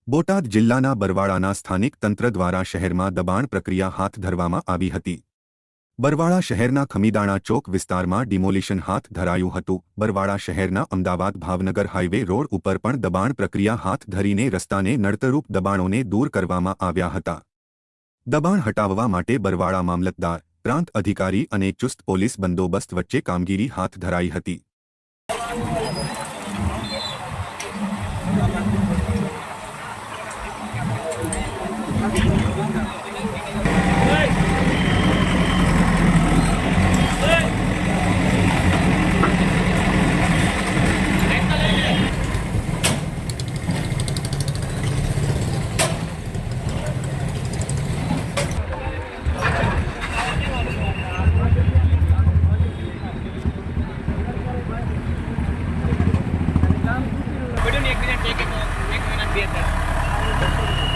બોટાદ જિલ્લાના બરવાળાના સ્થાનિક તંત્ર દ્વારા શહેરમાં દબાણ પ્રક્રિયા હાથ ધરવામાં આવી હતી। બરવાળા શહેરના ખમીદાણા ચોક વિસ્તારમાં ડિમોલિશન હાથ ધરાયું હતું। બરવાળા શહેરના અમદાવાદ ભાવનગર હાઇવે રોડ ઉપર પણ દબાણ પ્રક્રિયા હાથ ધરીને રસ્તાને નડતરરૂપ દબાણોને દૂર કરવામાં આવ્યા હતા। દબાણ હટાવવા માટે બરવાળા મામલતદાર, પ્રાંત અધિકારી અને ચુસ્ત પોલીસ બંદોબસ્ત વચ્ચે કામગીરી હાથ ધરાઈ હતી। Pwede ni, एक मिनट, 2 मिनट, 2 मिनट.